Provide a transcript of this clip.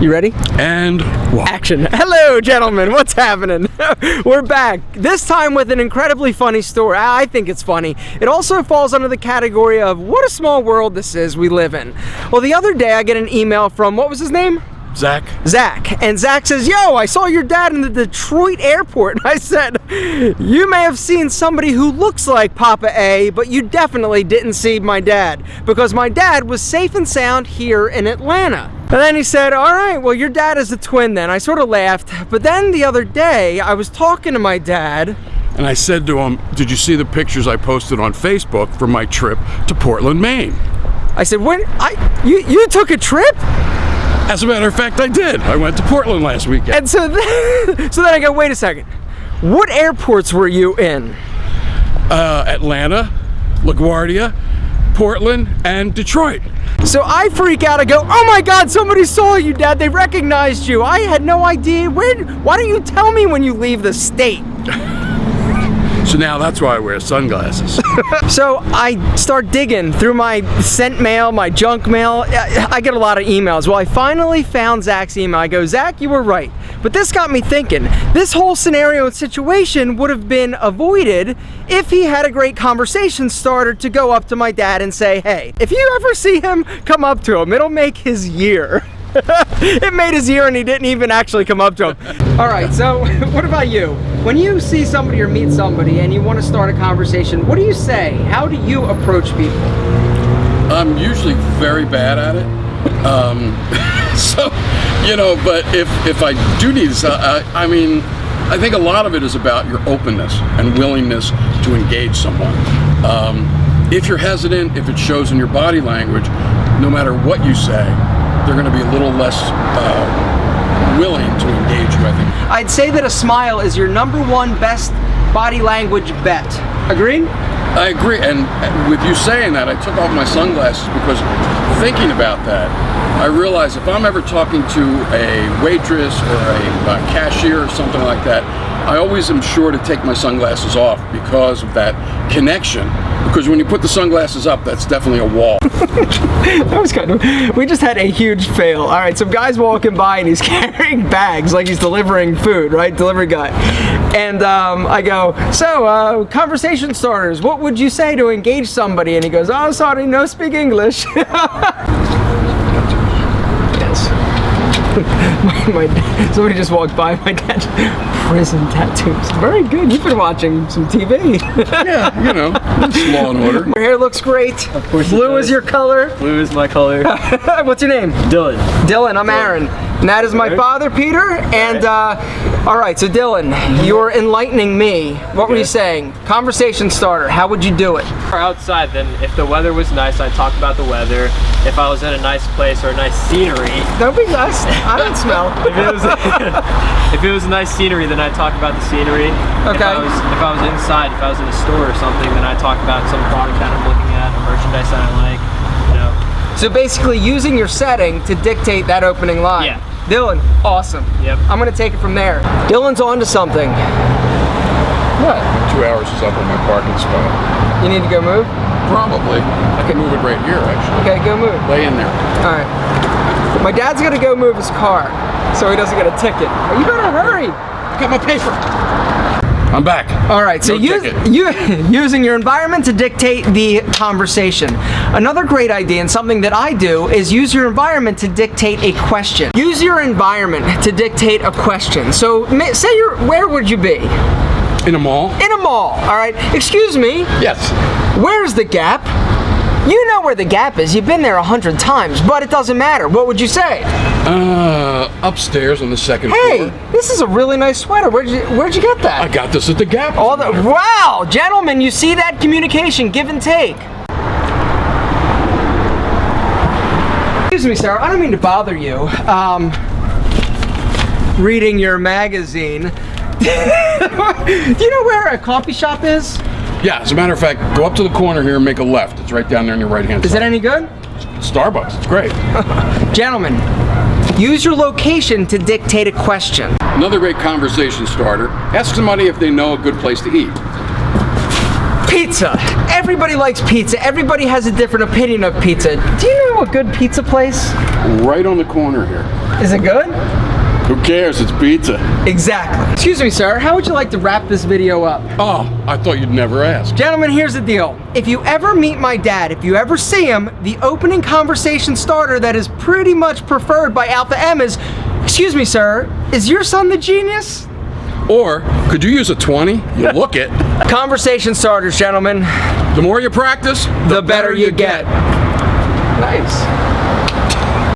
You ready? And action. Hello, gentlemen. What's happening? We're back. This time with an incredibly funny story. I think it's funny. It also falls under the category of what a small world this is we live in. Well, the other day I get an email from, what was his name? Zach. And Zach says, yo, I saw your dad in the Detroit airport. And I said, you may have seen somebody who looks like Papa A, but you definitely didn't see my dad, because my dad was safe and sound here in Atlanta. And then he said, all right, well, your dad is a twin then. I sort of laughed, but then the other day I was talking to my dad, And I said to him, did you see the pictures I posted on Facebook from my trip to Portland, Maine? I said, you took a trip? As a matter of fact, I did. I went to Portland last weekend. And so then I go, wait a second. What airports were you in? Atlanta, LaGuardia, Portland, and Detroit. So I freak out. I go, oh my God, somebody saw you, Dad. They recognized you. I had no idea. Why don't you tell me when you leave the state? So now that's why I wear sunglasses. So I start digging through my sent mail, my junk mail. I get a lot of emails. Well, I finally found Zach's email. I go, Zach, you were right. But this got me thinking. This whole scenario and situation would have been avoided if he had a great conversation starter to go up to my dad and say, hey, if you ever see him, come up to him. It'll make his year. It made his year and he didn't even actually come up to him. All right, so what about you? When you see somebody or meet somebody and you want to start a conversation, what do you say? How do you approach people? I'm usually very bad at it. So, you know, but if I do need to, I think a lot of it is about your openness and willingness to engage someone. If you're hesitant, if it shows in your body language, no matter what you say, they're going to be a little less willing to engage you, I think. I'd say that a smile is your #1 best body language bet. Agreed? I agree, and with you saying that, I took off my sunglasses because thinking about that, I realized if I'm ever talking to a waitress or a cashier or something like that, I always am sure to take my sunglasses off because of that connection. Because when you put the sunglasses up, that's definitely a wall. That was kind of, we just had a huge fail. All right, some guy's walking by and he's carrying bags like he's delivering food, right? Delivery guy. And I go, so conversation starters, what would you say to engage somebody? And he goes, oh, sorry, no speak English. Somebody just walked by. My dad's prison tattoos. Very good. You've been watching some TV. Yeah, you know, it's Law and Order. Your hair looks great. Of course. Blue is your color. Blue is my color. What's your name? Dylan. Dylan. I'm Aaron. And that is my father, Peter. And all right. So Dylan, you're enlightening me. What were you saying? Conversation starter. How would you do it? Outside, then if the weather was nice, I'd talk about the weather. If I was in a nice place or a nice scenery. Don't be nice. I don't smell. If it was a nice scenery, then I'd talk about the scenery. Okay. If I was inside, if I was in a store or something, then I'd talk about some product that I'm looking at, or merchandise that I like. You know. So basically, using your setting to dictate that opening line. Yeah. Dylan, awesome. Yep. I'm gonna take it from there. Dylan's on to something. What? 2 hours is up on my parking spot. You need to go move? Probably. I can move it right here, actually. Okay, go move. Lay in there. All right. My dad's gonna go move his car so he doesn't get a ticket. You better hurry. Got my paper. I'm back. All right, so using your environment to dictate the conversation. Another great idea and something that I do is use your environment to dictate a question. Use your environment to dictate a question. So say where would you be? In a mall? In a mall, all right. Excuse me. Yes. Where's the Gap? You know where the Gap is. You've been there 100 times, but it doesn't matter. What would you say? Upstairs on the second Hey, floor. this is a really nice sweater. Where'd you get that? I got this at the Gap. Wow, gentlemen, you see that communication, give and take. Excuse me, sir. I don't mean to bother you. Reading your magazine. Do you know where a coffee shop is? Yeah, as a matter of fact, go up to the corner here and make a left. It's right down there on your right hand side. Is it any good? Starbucks, it's great. Gentlemen, use your location to dictate a question. Another great conversation starter. Ask somebody if they know a good place to eat. Pizza. Everybody likes pizza. Everybody has a different opinion of pizza. Do you know a good pizza place? Right on the corner here. Is it good? Who cares? It's pizza. Exactly. Excuse me, sir. How would you like to wrap this video up? Oh, I thought you'd never ask. Gentlemen, here's the deal. If you ever meet my dad, if you ever see him, the opening conversation starter that is pretty much preferred by Alpha M is, excuse me, sir, is your son the genius? Or, could you use a 20? You look it. Conversation starters, gentlemen. The more you practice, The better you get. Nice.